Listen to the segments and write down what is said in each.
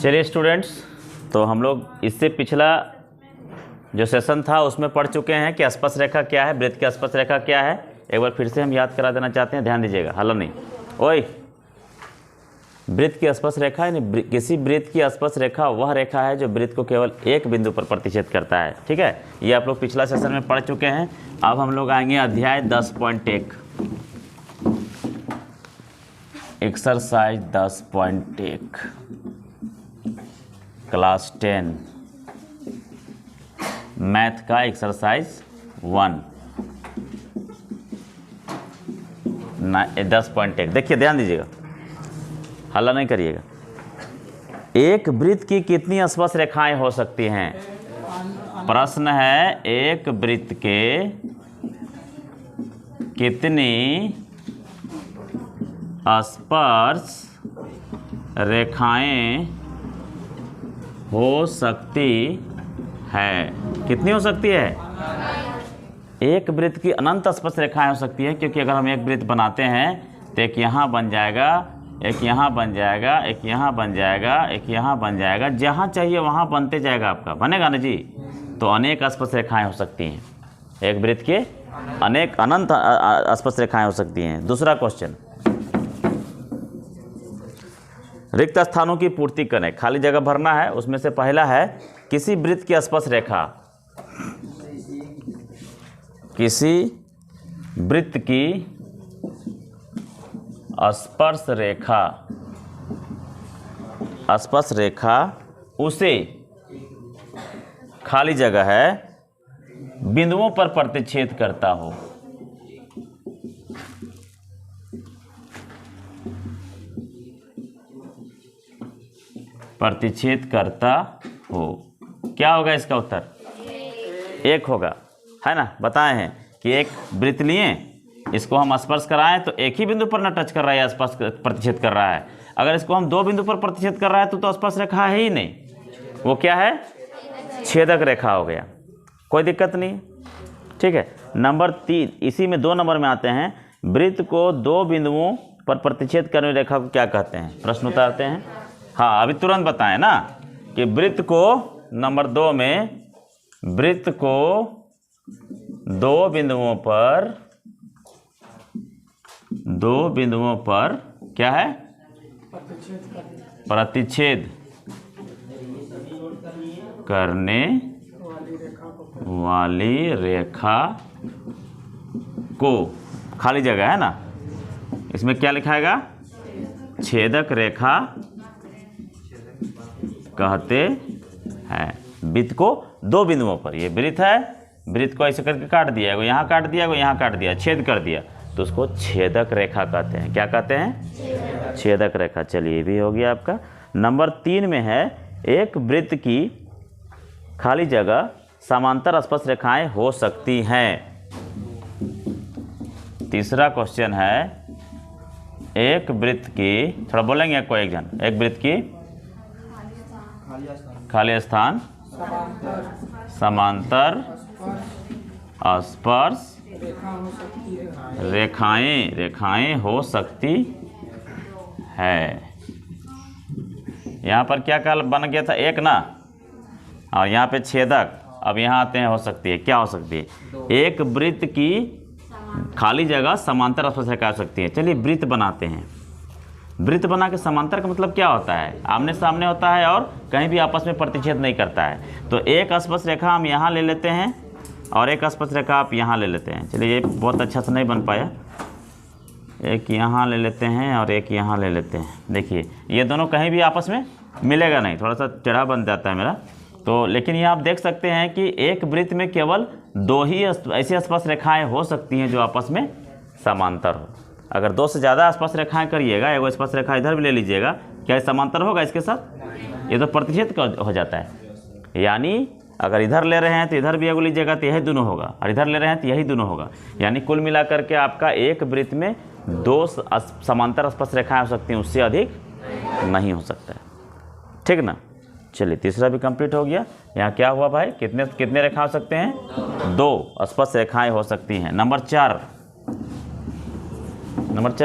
चलिए स्टूडेंट्स, तो हम लोग इससे पिछला जो सेशन था उसमें पढ़ चुके हैं कि स्पर्श रेखा क्या है, वृत्त की स्पर्श रेखा क्या है। एक बार फिर से हम याद करा देना चाहते हैं, ध्यान दीजिएगा। हलो नहीं ओए, वृत्त की स्पर्श रेखा यानी किसी वृत्त की स्पर्श रेखा वह रेखा है जो वृत्त को केवल एक बिंदु पर प्रतिच्छेद करता है। ठीक है, ये आप लोग पिछला सेशन में पढ़ चुके हैं। अब हम लोग आएंगे अध्याय 10.1, एक्सरसाइज 10.1, क्लास 10 मैथ का एक्सरसाइज 1 10.1। देखिए ध्यान दीजिएगा, हल्ला नहीं करिएगा। एक वृत्त की कितनी स्पर्श रेखाएं हो सकती हैं? प्रश्न है, एक वृत्त के कितनी स्पर्श रेखाएं हो सकती है? कितनी हो सकती है? एक वृत्त की अनंत स्पर्श रेखाएं हो सकती है, क्योंकि अगर हम एक वृत्त बनाते हैं तो एक यहाँ बन जाएगा, एक यहाँ बन जाएगा, एक यहाँ बन जाएगा, एक यहाँ बन जाएगा, जहाँ चाहिए वहाँ बनते जाएगा, आपका बनेगा ना जी। तो अनेक स्पर्श रेखाएं हो सकती हैं, एक वृत्त के अनेक अनंत स्पर्श रेखाएं हो सकती हैं। दूसरा क्वेश्चन, रिक्त स्थानों की पूर्ति करें, खाली जगह भरना है। उसमें से पहला है, किसी वृत्त की स्पर्श रेखा, किसी वृत्त की स्पर्श रेखा, स्पर्श रेखा उसे, खाली जगह है, बिंदुओं पर प्रतिच्छेद करता हो। प्रतिच्छेद करता हो, क्या होगा इसका उत्तर? एक होगा, है ना। बताए हैं कि एक वृत्त लिए, इसको हम स्पर्श कराएं तो एक ही बिंदु पर न टच कर रहा है, स्पर्श प्रतिच्छेद कर रहा है। अगर इसको हम दो बिंदु पर प्रतिच्छेद कर रहा है तो स्पर्श रेखा है ही नहीं, वो क्या है? छेदक रेखा हो गया। कोई दिक्कत नहीं, ठीक है। नंबर 3, इसी में 2 नंबर में आते हैं, वृत्त को दो बिंदुओं पर प्रतिच्छेद करने वाली रेखा को क्या कहते हैं? प्रश्न उतारते हैं। हाँ, अभी तुरंत बताएं ना कि वृत्त को, नंबर 2 में, वृत्त को दो बिंदुओं पर क्या है? प्रतिच्छेद करने वाली रेखा को, खाली जगह है ना, इसमें क्या लिखाएगा? छेदक रेखा कहते हैं। वृत्त को दो बिंदुओं पर, ये वृत्त है, वृत्त को ऐसे करके काट दिया, वो यहाँ काट दिया, वो यहाँ काट दिया, छेद कर दिया, तो उसको छेदक रेखा कहते हैं। क्या कहते हैं? छेदक रेखा। चलिए, ये भी हो गया आपका। नंबर 3 में है, एक वृत्त की खाली जगह समांतर स्पर्श रेखाएं हो सकती हैं। तीसरा क्वेश्चन है, एक वृत्त की, थोड़ा बोलेंगे कोई एक जन, एक वृत्त की खाली स्थान समांतर स्पर्श रेखाएं हो सकती है। यहाँ पर क्या काल बन गया था? एक ना, और यहाँ पे छेदक। अब यहाँ आते हैं, हो सकती है, क्या हो सकती है? एक वृत्त की खाली जगह समांतर स्पर्श रेखा हो सकती है। चलिए वृत्त बनाते हैं। वृत्त बना के समांतर का मतलब क्या होता है? आमने सामने होता है और कहीं भी आपस में प्रतिच्छेद नहीं करता है। तो एक स्पर्श रेखा हम यहाँ ले लेते हैं और एक स्पर्श रेखा आप यहाँ ले लेते हैं। चलिए, ये बहुत अच्छा से नहीं बन पाया, एक यहाँ ले लेते हैं और एक यहाँ ले लेते हैं। देखिए, ये दोनों कहीं भी आपस में मिलेगा नहीं, थोड़ा सा टेढ़ा बन जाता है मेरा तो। लेकिन ये आप देख सकते हैं कि एक वृत्त में केवल 2 ही ऐसी स्पर्श रेखाएं हो सकती हैं जो आपस में समांतर हो। अगर 2 से ज़्यादा स्पर्श रेखाएं करिएगा, एगो स्पर्श रेखा इधर भी ले लीजिएगा, क्या समांतर होगा इसके साथ? ये तो प्रतिच्छेद हो जाता है। यानी अगर इधर ले रहे हैं तो इधर भी एगो लीजिएगा तो यही दोनों होगा, और इधर ले रहे हैं तो यही दोनों होगा। यानी कुल मिलाकर के आपका एक वृत्त में 2 समांतर स्पर्श रेखाएं हो सकती हैं, उससे अधिक नहीं हो सकता है। ठीक ना। चलिए, तीसरा भी कंप्लीट हो गया। यहाँ क्या हुआ भाई? कितने रेखा हो सकते हैं? 2 स्पर्श रेखाएं हो सकती हैं। नंबर 4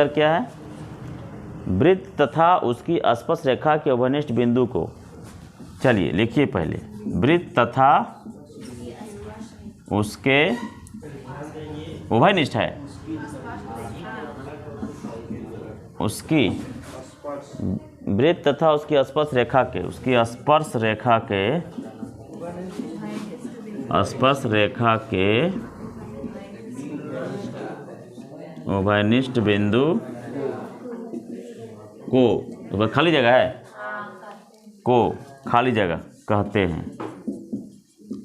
क्या है? वृत्त तथा उसकी स्पर्श रेखा के उभयनिष्ठ बिंदु को, चलिए लिखिए पहले, वृत्त तथा उसके उभयनिष्ठ है, उसकी वृत्त तथा उसकी स्पर्श रेखा के, उसकी स्पर्श रेखा के, स्पर्श रेखा के उभयनिष्ठ बिंदु को, तो खाली जगह है, को खाली जगह कहते हैं।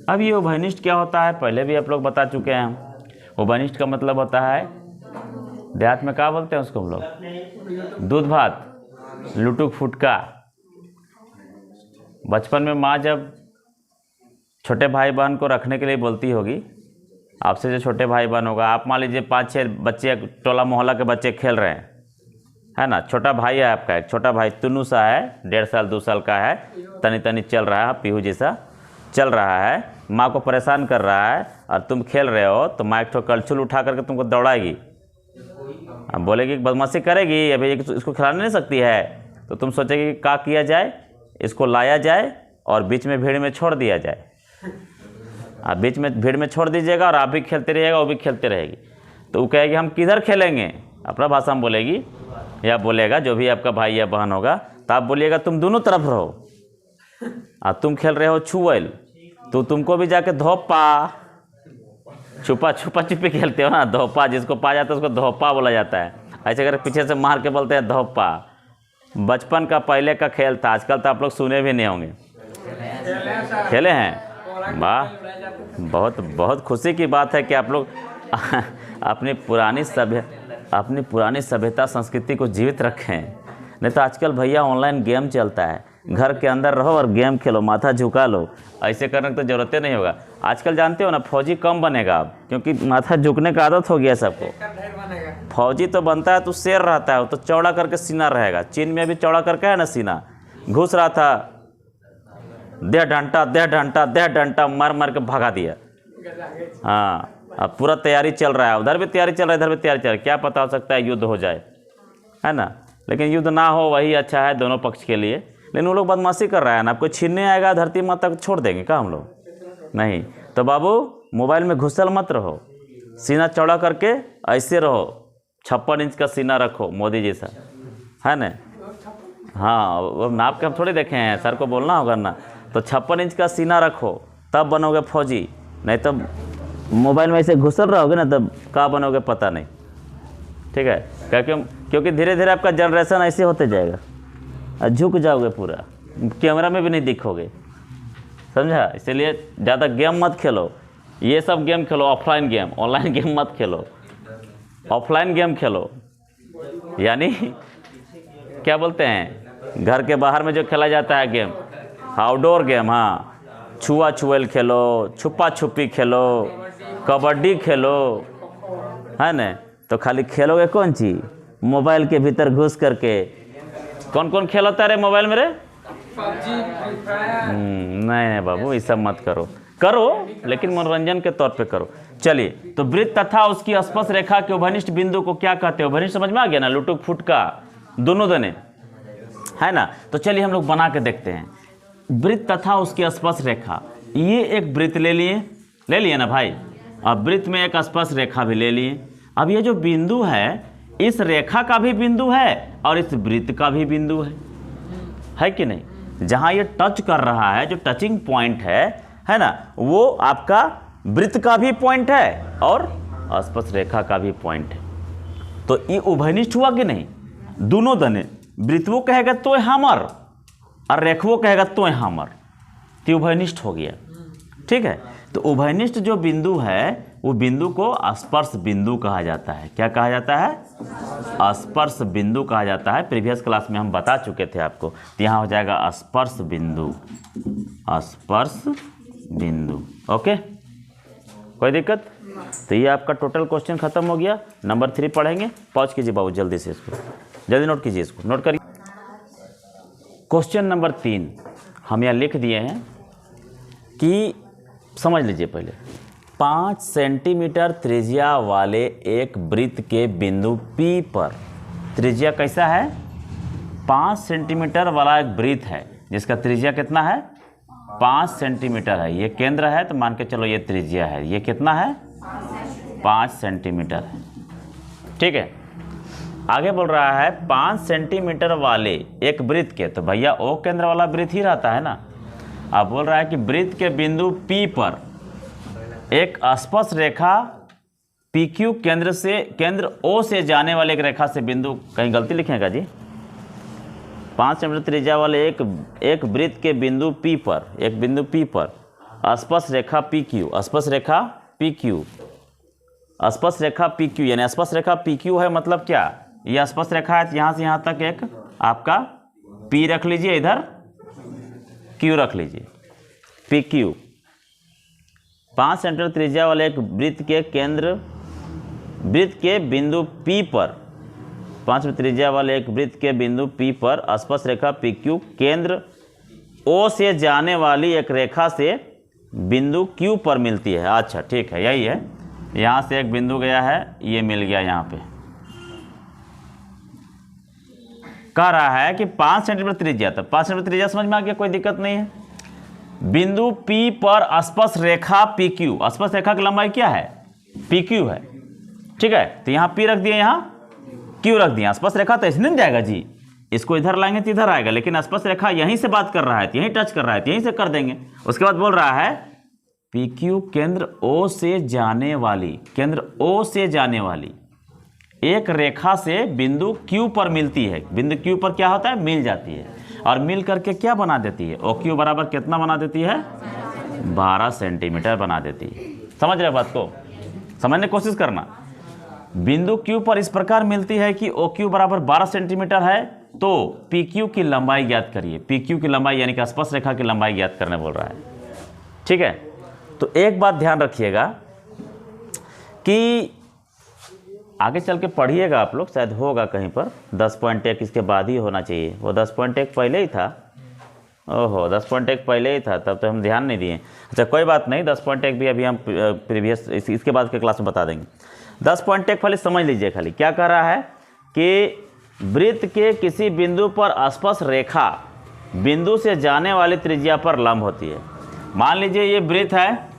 अब ये उभयनिष्ठ क्या होता है, पहले भी आप लोग बता चुके हैं हम। उभयनिष्ठ का मतलब होता है, देहात में क्या बोलते हैं उसको हम लोग, दूध भात, लुटुक फुटका। बचपन में माँ जब छोटे भाई बहन को रखने के लिए बोलती होगी, आपसे जो छोटे भाई बहन होगा, आप मान लीजिए 5-6 बच्चे, टोला मोहल्ला के बच्चे खेल रहे हैं, है ना, छोटा भाई है आपका, एक छोटा भाई तुन्नू सा है, 1.5 साल 2 साल का है, तनी तनी चल रहा है, पीहू जैसा चल रहा है, माँ को परेशान कर रहा है, और तुम खेल रहे हो, तो माँ एक ठो कलछुल उठा करके तुमको दौड़ाएगी, अब बोलेगी बदमाशी करेगी, अभी इसको खिला नहीं सकती है, तो तुम सोचेगी क्या किया जाए, इसको लाया जाए और बीच में भीड़ में छोड़ दिया जाए। आप बीच में भीड़ में छोड़ दीजिएगा और आप भी खेलते रहिएगा, वो भी खेलते रहेगी, तो वो कहेगी हम किधर खेलेंगे, अपना भाषा में बोलेगी, या बोलेगा जो भी आपका भाई या बहन होगा, तो आप बोलिएगा तुम दोनों तरफ रहो, तुम खेल रहे हो छुएल, तो तुमको भी जाके धोपा, छुपा छुपी खेलते हो ना, धोपा, जिसको पा जाता है उसको धोपा बोला जाता है, ऐसे करके पीछे से मार के बोलते हैं धोपा। बचपन का पहले का खेल था, आजकल तो आप लोग सुने भी नहीं होंगे, खेले हैं, वाह, बहुत बहुत खुशी की बात है कि आप लोग अपनी पुरानी सभ्यता संस्कृति को जीवित रखें। नहीं तो आजकल भैया ऑनलाइन गेम चलता है, घर के अंदर रहो और गेम खेलो, माथा झुका लो, ऐसे करने की तो ज़रूरत नहीं होगा। आजकल जानते हो ना, फौजी कम बनेगा अब, क्योंकि माथा झुकने का आदत हो गया सबको। फौजी तो बनता है तो शेर रहता है, वो तो चौड़ा करके सीना रहेगा, चीन में भी चौड़ा करके है ना सीना, घुस रहा था, दे डंटा मार मार के भगा दिया। हाँ, अब पूरा तैयारी चल रहा है, उधर भी तैयारी चल रहा है, इधर भी तैयारी चल रहा है, क्या पता हो सकता है युद्ध हो जाए, है ना, लेकिन युद्ध ना हो वही अच्छा है दोनों पक्ष के लिए। लेकिन वो लोग बदमाशी कर रहा है ना, आपको छीनने आएगा धरती माता को छोड़ देंगे क्या हम लोग, नहीं। तो बाबू मोबाइल में घुसल मत रहो, सीना चौड़ा करके ऐसे रहो, 56 इंच का सीना रखो मोदी जैसा, है ना। हाँ, वो नाप के हम थोड़ी देखे हैं, सर को बोलना होगा ना, तो 56 इंच का सीना रखो, तब बनोगे फौजी, नहीं तो मोबाइल में ऐसे घुसल रहोगे ना, तब क्या बनोगे पता नहीं, ठीक है। क्योंकि धीरे धीरे आपका जनरेशन ऐसे होते जाएगा, झुक जाओगे पूरा, कैमरा में भी नहीं दिखोगे, समझा। इसलिए ज़्यादा गेम मत खेलो, ये सब गेम खेलो ऑफलाइन गेम, ऑनलाइन गेम मत खेलो, ऑफलाइन गेम खेलो, यानी क्या बोलते हैं, घर के बाहर में जो खेला जाता है गेम, आउटडोर गेम। हाँ, छुआ छुएल खेलो, छुपा छुपी खेलो, कबड्डी खेलो, है ना। तो खाली खेलोगे कौन चीज़, मोबाइल के भीतर घुस करके। कौन कौन खेल होता है रे मोबाइल में रे, नहीं बाबू, ये सब मत करो, लेकिन मनोरंजन के तौर पे करो। चलिए, तो वृत्त तथा उसकी स्पर्श रेखा के उभयनिष्ठ बिंदु को क्या कहते हैं, उभयनिष्ठ समझ में आ गया ना, लुटुक फुटका दोनों दने, है ना। तो चलिए हम लोग बना के देखते हैं। वृत्त तथा उसकी स्पर्श रेखा, ये एक वृत्त ले लिए ना भाई, अब वृत्त में एक स्पर्श रेखा भी ले लिए। अब ये जो बिंदु है, इस रेखा का भी बिंदु है और इस वृत्त का भी बिंदु है कि नहीं। जहाँ ये टच कर रहा है, जो टचिंग पॉइंट है ना, वो आपका वृत्त का भी पॉइंट है और स्पर्श रेखा का भी पॉइंट है। तो ये उभयनिष्ठ हुआ कि नहीं, दोनों दने, वृत्तवो कहेगा तो हमर और रेखवो कहेगा तो हमर, तो उभयनिष्ठ हो गया, ठीक है। तो उभयनिष्ठ जो बिंदु है, वो बिंदु को स्पर्श बिंदु कहा जाता है। क्या कहा जाता है, स्पर्श बिंदु कहा जाता है। प्रीवियस क्लास में हम बता चुके थे आपको, तो यहाँ हो जाएगा स्पर्श बिंदु, स्पर्श बिंदु, ओके, कोई दिक्कत। तो ये आपका टोटल क्वेश्चन खत्म हो गया। नंबर 3 पढ़ेंगे, पॉज कीजिए बाबू, जल्दी से इसको, जल्दी नोट कीजिए, इसको नोट करिए। क्वेश्चन नंबर 3 हम यहाँ लिख दिए हैं कि समझ लीजिए पहले, 5 सेंटीमीटर त्रिज्या वाले एक वृत्त के बिंदु P पर, त्रिज्या कैसा है 5 सेंटीमीटर वाला एक वृत्त है जिसका त्रिज्या कितना है 5 सेंटीमीटर है। ये केंद्र है तो मान के चलो ये त्रिज्या है, ये कितना है 5 सेंटीमीटर है। ठीक है, आगे बोल रहा है 5 सेंटीमीटर वाले एक वृत्त के, तो भैया ओ केंद्र वाला वृत्त ही रहता है ना। अब बोल रहा है कि वृत्त के बिंदु P पर एक स्पर्श रेखा PQ केंद्र O से जाने वाले एक रेखा से बिंदु, कहीं गलती लिखेगा जी, 5 सेंटीमीटर त्रिज्या वाले एक वृत्त के बिंदु P पर, एक बिंदु P पर स्पर्श रेखा PQ, स्पर्श रेखा PQ, स्पर्श रेखा PQ, यानी स्पर्श रेखा PQ है मतलब क्या, यह स्पर्श रेखा है, यहाँ से यहाँ तक एक आपका P रख लीजिए, इधर Q रख लीजिए, PQ 5 सेंटीमीटर त्रिज्या वाले एक वृत्त के बिंदु P पर, 5 त्रिज्या वाले एक वृत्त के बिंदु P पर स्पर्श रेखा PQ केंद्र O से जाने वाली एक रेखा से बिंदु Q पर मिलती है। अच्छा ठीक है, यही है, यहाँ से एक बिंदु गया है, ये मिल गया यहाँ पे। कह रहा है कि 5 सेंटीमीटर त्रिज्या, तो 5 सेंटीमीटर त्रिज्या समझ में आ गया, कोई दिक्कत नहीं है। बिंदु P पर स्पर्श रेखा PQ, स्पर्श रेखा की लंबाई क्या है PQ है। ठीक है, तो यहाँ P रख दिया, यहाँ Q रख दिया। स्पर्श रेखा तो ऐसे नहीं जाएगा जी, इसको इधर लाएंगे तो इधर आएगा, लेकिन स्पर्श रेखा यहीं से बात कर रहा है, यहीं टच कर रहा है, यहीं से कर देंगे। उसके बाद बोल रहा है PQ केंद्र O से जाने वाली एक रेखा से बिंदु Q पर मिलती है। बिंदु Q पर क्या होता है, मिल जाती है, और मिल करके क्या बना देती है, OQ बराबर कितना बना देती है 12 सेंटीमीटर बना देती है। समझ रहे बात को, समझने की कोशिश करना। बिंदु Q पर इस प्रकार मिलती है कि OQ बराबर 12 सेंटीमीटर है, तो PQ की लंबाई ज्ञात करिए। PQ की लंबाई यानी कि स्पर्श रेखा की लंबाई ज्ञात करने बोल रहा है। ठीक है, तो एक बात ध्यान रखिएगा कि आगे चल के पढ़िएगा आप लोग, शायद होगा कहीं पर 10.1 इसके बाद ही होना चाहिए, वो 10.1 पहले ही था। ओहो 10.1 पहले ही था, तब तो हम ध्यान नहीं दिए। अच्छा कोई बात नहीं, 10.1 भी अभी हम प्रीवियस इसके बाद के क्लास में बता देंगे। 10.1 खाली समझ लीजिए, खाली क्या कह रहा है कि वृत्त के किसी बिंदु पर स्पर्श रेखा बिंदु से जाने वाली त्रिज्या पर लंब होती है। मान लीजिए ये वृत्त है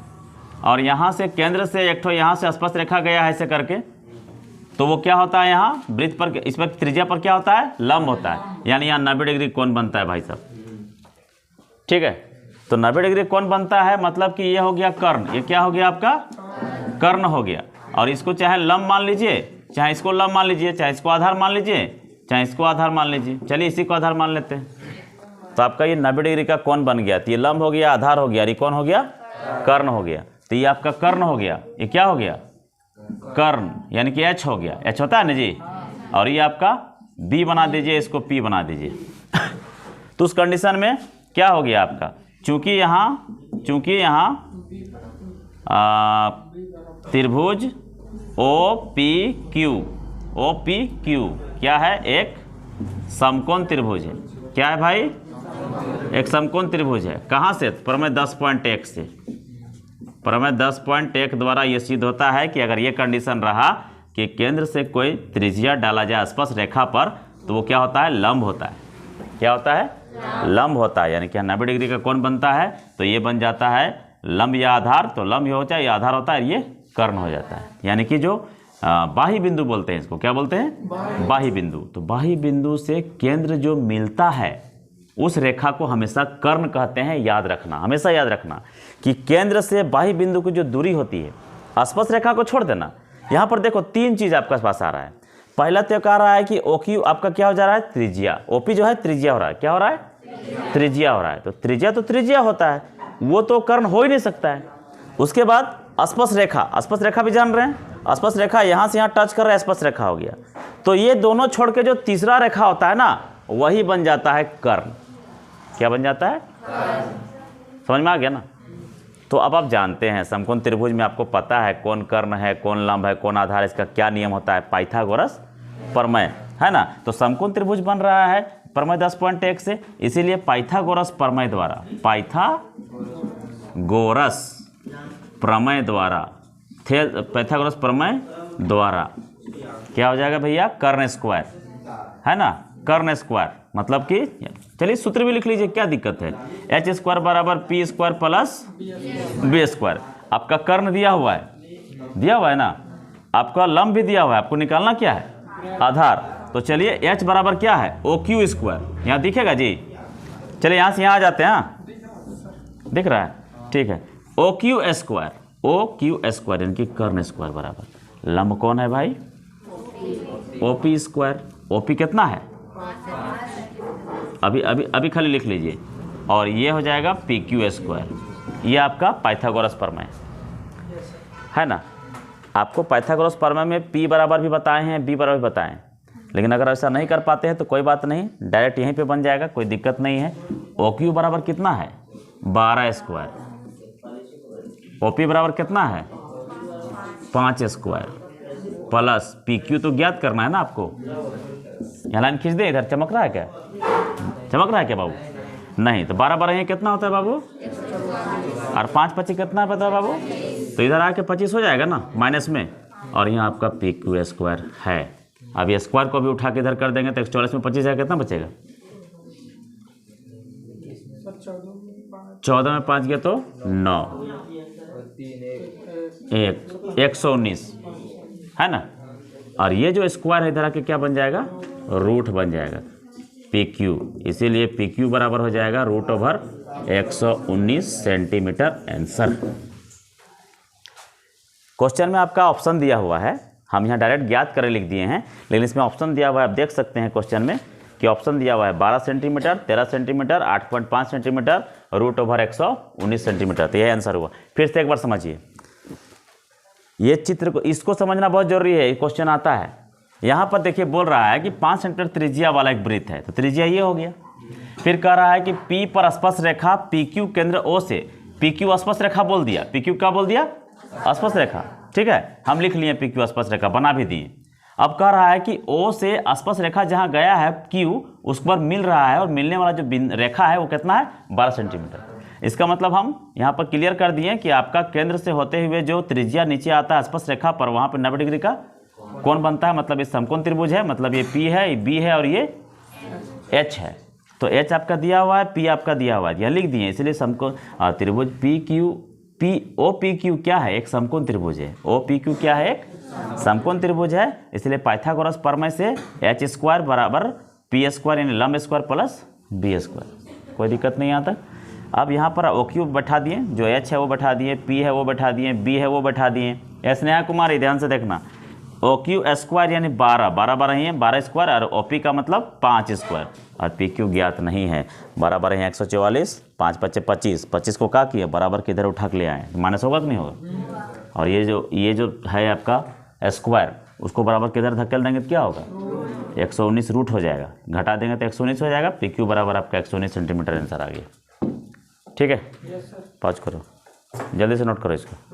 और यहाँ से केंद्र से एक ठो यहाँ से स्पर्श रेखा गया है ऐसे करके, तो वो क्या होता है यहाँ वृत्त पर, इस पर त्रिज्या पर क्या होता है लंब होता है, यानी यहाँ 90 डिग्री कोण बनता है भाई साहब। ठीक है, तो 90 डिग्री कोण बनता है मतलब कि ये हो गया कर्ण, ये क्या हो गया आपका कर्ण हो गया। और इसको चाहे लंब मान लीजिए, चाहे इसको लंब मान लीजिए, चाहे इसको आधार मान लीजिए, चाहे इसको आधार मान लीजिए। चलिए इसी को आधार मान लेते हैं, तो आपका ये 90 डिग्री का कोण बन गया। तो ये लंब हो गया, आधार हो गया, ये कौन हो गया कर्ण हो गया। तो ये आपका कर्ण हो गया, ये क्या हो गया कर्ण, यानी कि H हो गया, H होता है ना जी। और ये आपका B बना दीजिए, इसको P बना दीजिए। तो उस कंडीशन में क्या हो गया आपका, चूंकि यहाँ त्रिभुज OPQ क्या है, एक समकोण त्रिभुज है। क्या है भाई, एक समकोण त्रिभुज है। कहाँ से, प्रमेय 10.1 से। प्रमेय 10.1 द्वारा ये सिद्ध होता है कि अगर ये कंडीशन रहा कि केंद्र से कोई त्रिज्या डाला जाए स्पर्श रेखा पर, तो वो क्या होता है लंब होता है। क्या होता है लंब होता है, यानी कि 90 डिग्री का कोण बनता है, तो ये बन जाता है लंब या आधार। तो लंब ये होता है, ये आधार होता है, ये कर्ण हो जाता है। यानी कि जो बाही बिंदु बोलते हैं, इसको क्या बोलते हैं बाही बिंदु। तो बाही बिंदु से केंद्र जो मिलता है उस रेखा को हमेशा कर्ण कहते हैं। याद रखना, हमेशा याद रखना कि केंद्र से बाही बिंदु की जो दूरी होती है, स्पर्श रेखा को छोड़ देना। यहाँ पर देखो 3 चीज आपके पास आ रहा है। पहला तो कह रहा है कि OQ आपका क्या हो जा रहा है त्रिज्या, OP जो है त्रिज्या हो रहा है। क्या हो रहा है त्रिज्या हो रहा है। तो त्रिज्या होता है, वो तो कर्ण हो ही नहीं सकता है। उसके बाद स्पर्श रेखा भी जान रहे हैं, स्पर्श रेखा यहाँ से यहाँ टच कर रहा है, स्पर्श रेखा हो गया। तो ये दोनों छोड़ के जो तीसरा रेखा होता है ना, वही बन जाता है कर्ण। क्या बन जाता है समझ में आ गया ना। तो अब आप जानते हैं समकोण त्रिभुज में आपको पता है कौन कर्ण है, कौन लंब है, कौन आधार, इसका क्या नियम होता है, पाइथागोरस प्रमेय है ना। तो समकोण त्रिभुज बन रहा है प्रमेय 10.1 से, इसीलिए पाइथागोरस प्रमेय द्वारा, पाइथागोरस प्रमेय द्वारा क्या हो जाएगा भैया कर्ण स्क्वायर है ना। कर्ण स्क्वायर मतलब कि चलिए सूत्र भी लिख लीजिए, क्या दिक्कत है। एच स्क्वायर बराबर P square plus B square. आपका कर्ण दिया हुआ है ना, आपका लंब भी दिया हुआ है, आपको निकालना क्या है, आधार। तो चलिए एच बराबर क्या है, ओ क्यू स्क्वायर, यहाँ दिखेगा जी। चलिए यहाँ से यहाँ आ जाते हैं, हाँ दिख रहा है, ठीक है। ओ क्यू स्क्वायर यानी कि कर्ण स्क्वायर बराबर लंब कौन है भाई, O P square. O P कितना है, अभी खाली लिख लीजिए, और ये हो जाएगा पी क्यू स्क्वायर। ये आपका पाइथागोरस प्रमेय है ना। आपको पाइथागोरस प्रमेय में पी बराबर भी बताए हैं, बी बराबर भी बताए हैं, लेकिन अगर ऐसा नहीं कर पाते हैं तो कोई बात नहीं, डायरेक्ट यहीं पे बन जाएगा, कोई दिक्कत नहीं है। ओ क्यू बराबर कितना है, 12 स्क्वायर। ओ पी बराबर कितना है, 5 स्क्वायर प्लस पी क्यू तो ज्ञात करना है ना आपको। यहाँ लाइन खींच दे, इधर चमक रहा है क्या, बाबू, नहीं तो 12 12 ये कितना होता है बाबू, और 5 25 कितना है पता बाबू, तो इधर आके 25 हो जाएगा ना माइनस में, और यहाँ आपका पी क्यू स्क्वायर है। अब ये स्क्वायर को भी उठा के इधर कर देंगे तो 144 में 25 जाएगा, कितना बचेगा, 14 में 5 गया तो 9, 119 है ना। और ये जो स्क्वायर है इधर आके क्या बन जाएगा, रूट बन जाएगा पी क्यू, इसीलिए पी क्यू बराबर हो जाएगा root over 119 centimetre. Answer question में आपका ऑप्शन दिया हुआ है, हम यहाँ डायरेक्ट ज्ञात करें लिख दिए हैं, लेकिन इसमें ऑप्शन दिया हुआ है, आप देख सकते हैं क्वेश्चन में कि ऑप्शन दिया हुआ है 12 centimetre, 13 centimetre, 8.5 centimetre, root over 119 centimetre. तो यह आंसर हुआ। फिर से एक बार समझिए, ये चित्र को, इसको समझना बहुत जरूरी है, क्वेश्चन आता है यहाँ पर देखिए, बोल रहा है कि 5 सेंटीमीटर त्रिज्या वाला एक वृत्त है, तो त्रिज्या ये हो गया। फिर कह रहा है कि P पर स्पर्श रेखा PQ केंद्र O से, PQ स्पर्श रेखा बोल दिया, PQ क्या बोल दिया, स्पर्श रेखा, ठीक है, हम लिख लिए PQ स्पर्श रेखा, बना भी दिए। अब कह रहा है कि O से स्पर्श रेखा जहाँ गया है Q, उस पर मिल रहा है, और मिलने वाला जो रेखा है वो कितना है, 12 सेंटीमीटर। इसका मतलब हम यहाँ पर क्लियर कर दिए कि आपका केंद्र से होते हुए जो त्रिज्या नीचे आता है स्पर्श रेखा पर, वहाँ पर 90 डिग्री का कौन बनता है, मतलब ये समकोण त्रिभुज है, मतलब ये P है, ये B है और ये H है। तो H आपका दिया हुआ है, P आपका दिया हुआ है, यह लिख दिए, इसलिए समकोण त्रिभुज OPQ क्या है, एक समकोण त्रिभुज है। OPQ क्या है, एक समकोण त्रिभुज है, इसलिए पाइथागोरस प्रमेय से H स्क्वायर बराबर P स्क्वायर यानी लंब स्क्वायर प्लस B स्क्वायर, कोई दिक्कत नहीं आता। अब यहाँ पर OQ बैठा दिए, जो H है वो बैठा दिए, P है वो बैठा दिए, B है वो बैठा दिए। स्नेहा कुमारी ध्यान से देखना, OQ स्क्वायर यानी 12 12 12 ही है, 12 स्क्वायर, और OP का मतलब 5 स्क्वायर, और PQ ज्ञात नहीं है। 12 12 है 144, 5 5 25, 25 को क्या किया, बराबर किधर उठा के ले आए, माइनस होगा कि नहीं होगा। और ये जो है आपका स्क्वायर, उसको बराबर किधर धकेल देंगे तो क्या होगा, 119 रूट हो जाएगा, घटा देंगे तो 119 हो जाएगा। PQ बराबर आपका 119 सेंटीमीटर आंसर आ गया, ठीक है। पॉज करो, जल्दी से नोट करो इसको।